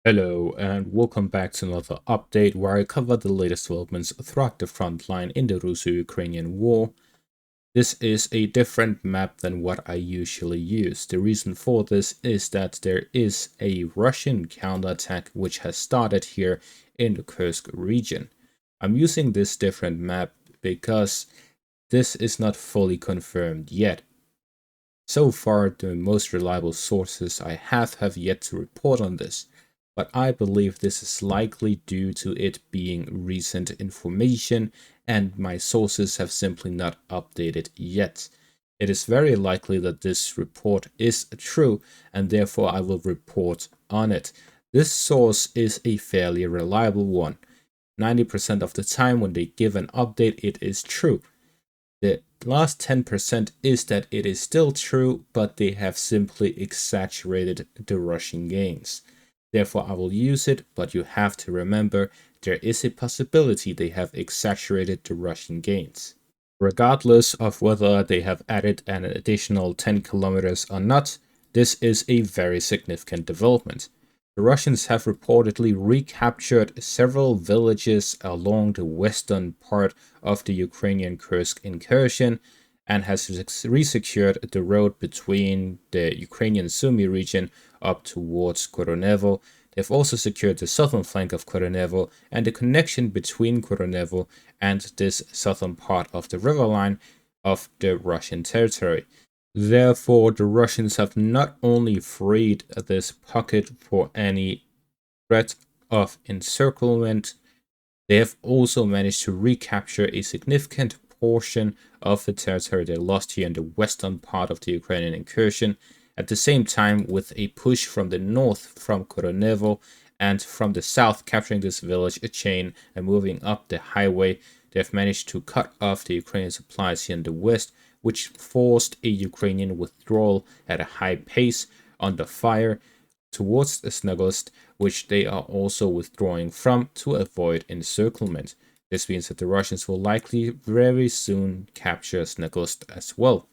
Hello and welcome back to another update where I cover the latest developments throughout the front line in the Russo-Ukrainian war. This is a different map than what I usually use. The reason for this is that there is a Russian counterattack which has started here in the Kursk region. I'm using this different map because this is not fully confirmed yet. So far, the most reliable sources I have yet to report on this, but I believe this is likely due to it being recent information and my sources have simply not updated yet. It is very likely that this report is true and therefore I will report on it. This source is a fairly reliable one. 90% of the time when they give an update, it is true. The last 10% is that it is still true, but they have simply exaggerated the Russian gains. Therefore, I will use it, but you have to remember there is a possibility they have exaggerated the Russian gains. Regardless of whether they have added an additional 10 kilometers or not, this is a very significant development. The Russians have reportedly recaptured several villages along the western part of the Ukrainian Kursk incursion and has resecured the road between the Ukrainian Sumy region up towards Koronevo. They've also secured the southern flank of Koronevo and the connection between Koronevo and this southern part of the river line of the Russian territory. Therefore, the Russians have not only freed this pocket for any threat of encirclement, they have also managed to recapture a significant portion of the territory they lost here in the western part of the Ukrainian incursion. At the same time, with a push from the north from Koronevo and from the south capturing this village chain and moving up the highway, they have managed to cut off the Ukrainian supplies here in the west, which forced a Ukrainian withdrawal at a high pace under fire towards the Snegoszt, which they are also withdrawing from to avoid encirclement. This means that the Russians will likely very soon capture Snegoszt as well.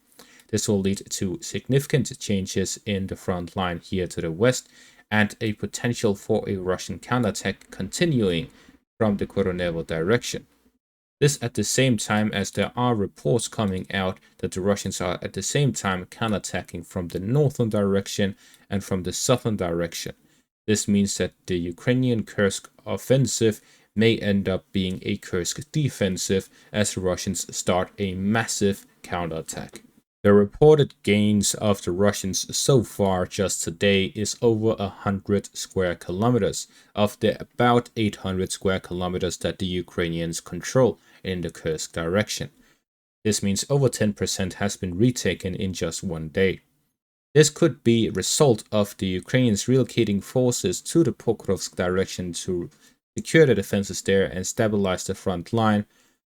This will lead to significant changes in the front line here to the west and a potential for a Russian counterattack continuing from the Koronevo direction. This at the same time as there are reports coming out that the Russians are at the same time counterattacking from the northern direction and from the southern direction. This means that the Ukrainian Kursk offensive may end up being a Kursk defensive as the Russians start a massive counterattack. The reported gains of the Russians so far just today is over 100 square kilometers of the about 800 square kilometers that the Ukrainians control in the Kursk direction. This means over 10% has been retaken in just one day. This could be a result of the Ukrainians relocating forces to the Pokrovsk direction to secure the defenses there and stabilize the front line,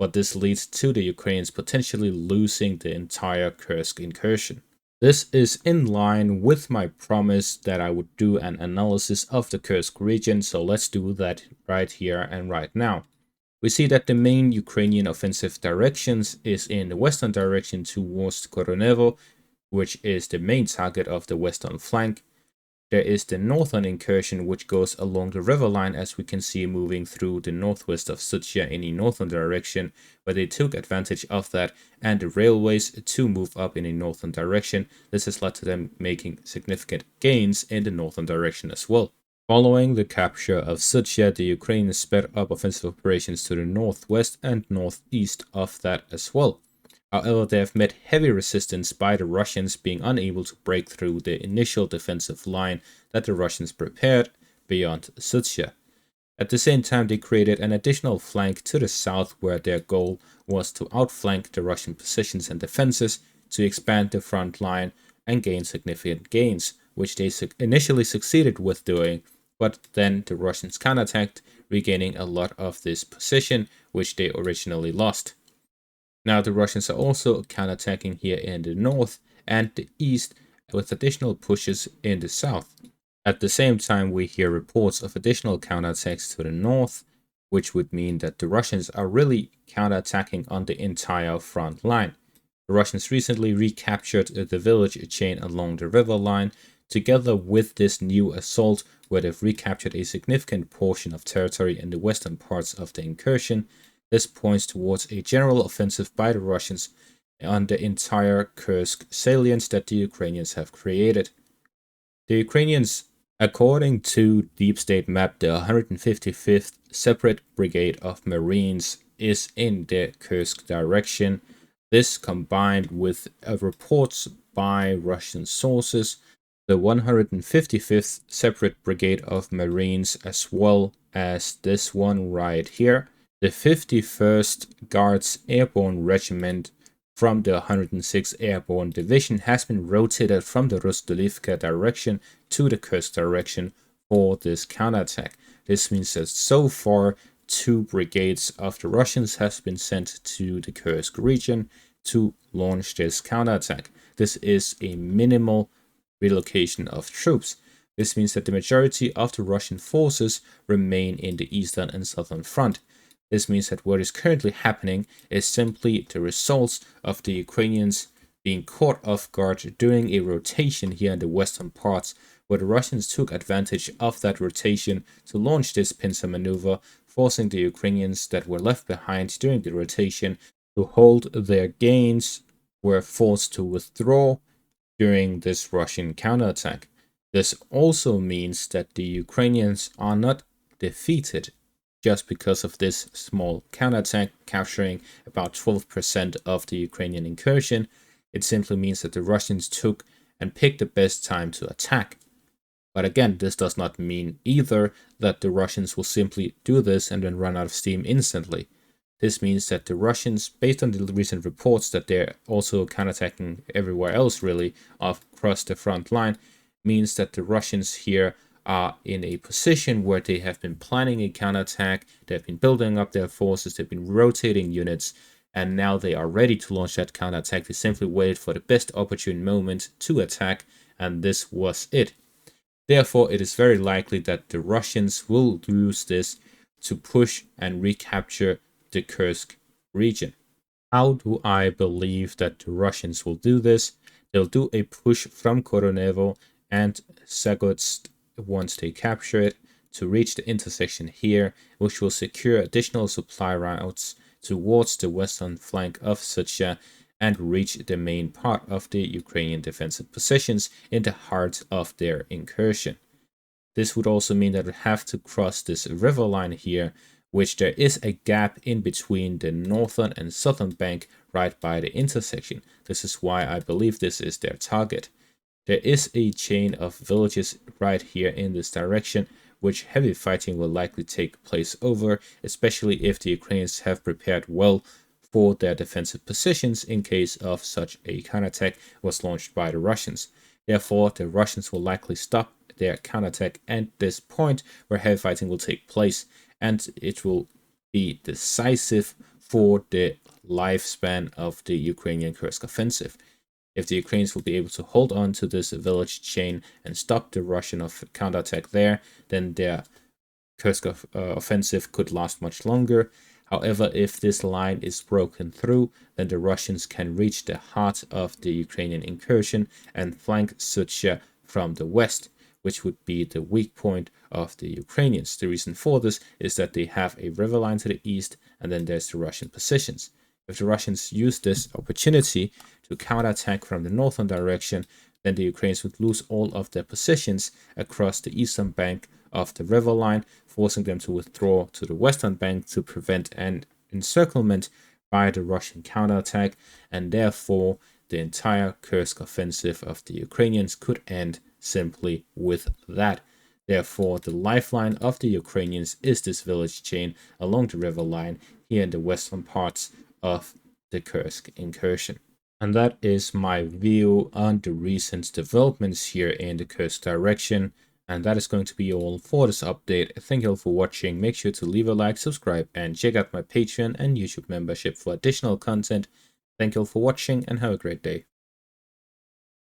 but this leads to the Ukrainians potentially losing the entire Kursk incursion. This is in line with my promise that I would do an analysis of the Kursk region, so let's do that right here and right now. We see that the main Ukrainian offensive directions is in the western direction towards Koronevo, which is the main target of the western flank. There is the northern incursion, which goes along the river line, as we can see moving through the northwest of Sudzha in the northern direction, where they took advantage of that and the railways to move up in a northern direction. This has led to them making significant gains in the northern direction as well. Following the capture of Sudzha, the Ukrainians sped up offensive operations to the northwest and northeast of that as well. However, they have met heavy resistance by the Russians being unable to break through the initial defensive line that the Russians prepared beyond Sudzha. At the same time, they created an additional flank to the south where their goal was to outflank the Russian positions and defenses to expand the front line and gain significant gains, which they initially succeeded with doing, but then the Russians counterattacked, regaining a lot of this position, which they originally lost. Now the Russians are also counterattacking here in the north and the east with additional pushes in the south. At the same time, we hear reports of additional counterattacks to the north, which would mean that the Russians are really counterattacking on the entire front line. The Russians recently recaptured the village chain along the river line Together with this new assault, where they've recaptured a significant portion of territory in the western parts of the incursion, this points towards a general offensive by the Russians on the entire Kursk salient that the Ukrainians have created. The Ukrainians, according to Deep State Map, the 155th Separate Brigade of Marines is in the Kursk direction. This, combined with reports by Russian sources, the 155th Separate Brigade of Marines, as well as this one right here, the 51st Guards Airborne Regiment from the 106th Airborne Division, has been rotated from the Rostolivka direction to the Kursk direction for this counterattack. This means that so far 2 brigades of the Russians has been sent to the Kursk region to launch this counterattack. This is a minimal relocation of troops. This means that the majority of the Russian forces remain in the eastern and southern front. This means that what is currently happening is simply the results of the Ukrainians being caught off guard during a rotation here in the western parts, where the Russians took advantage of that rotation to launch this pincer maneuver, forcing the Ukrainians that were left behind during the rotation to hold their gains, were forced to withdraw during this Russian counterattack. This also means that the Ukrainians are not defeated just because of this small counterattack, capturing about 12% of the Ukrainian incursion. It simply means that the Russians took and picked the best time to attack. But again, this does not mean either that the Russians will simply do this and then run out of steam instantly. This means that the Russians, based on the recent reports that they're also counterattacking everywhere else really across the front line, means that the Russians here are in a position where they have been planning a counterattack, they've been building up their forces, they've been rotating units, and now they are ready to launch that counterattack. They simply waited for the best opportune moment to attack, and this was it. Therefore, it is very likely that the Russians will use this to push and recapture the Kursk region. How do I believe that the Russians will do this? They'll do a push from Koronevo and Zagotsk once they capture it to reach the intersection here, which will secure additional supply routes towards the western flank of Sucha and reach the main part of the Ukrainian defensive positions in the heart of their incursion. This would also mean that we have to cross this river line here, which there is a gap in between the northern and southern bank right by the intersection. This is why I believe this is their target. There is a chain of villages right here in this direction, which heavy fighting will likely take place over, especially if the Ukrainians have prepared well for their defensive positions in case of such a counterattack was launched by the Russians. Therefore, the Russians will likely stop their counterattack at this point where heavy fighting will take place, and it will be decisive for the lifespan of the Ukrainian Kursk offensive. If the Ukrainians will be able to hold on to this village chain and stop the Russian counterattack there, then their Kursk offensive could last much longer. However, if this line is broken through, then the Russians can reach the heart of the Ukrainian incursion and flank Sucha from the west, which would be the weak point of the Ukrainians. The reason for this is that they have a river line to the east, and then there's the Russian positions. If the Russians use this opportunity to counterattack from the northern direction, then the Ukrainians would lose all of their positions across the eastern bank of the river line, forcing them to withdraw to the western bank to prevent an encirclement by the Russian counterattack, and therefore the entire Kursk offensive of the Ukrainians could end simply with that. Therefore, the lifeline of the Ukrainians is this village chain along the river line here in the western parts of the Kursk incursion. And that is my view on the recent developments here in the Kursk direction. And that is going to be all for this update. Thank you all for watching. Make sure to leave a like, subscribe, and check out my Patreon and YouTube membership for additional content. Thank you all for watching and have a great day.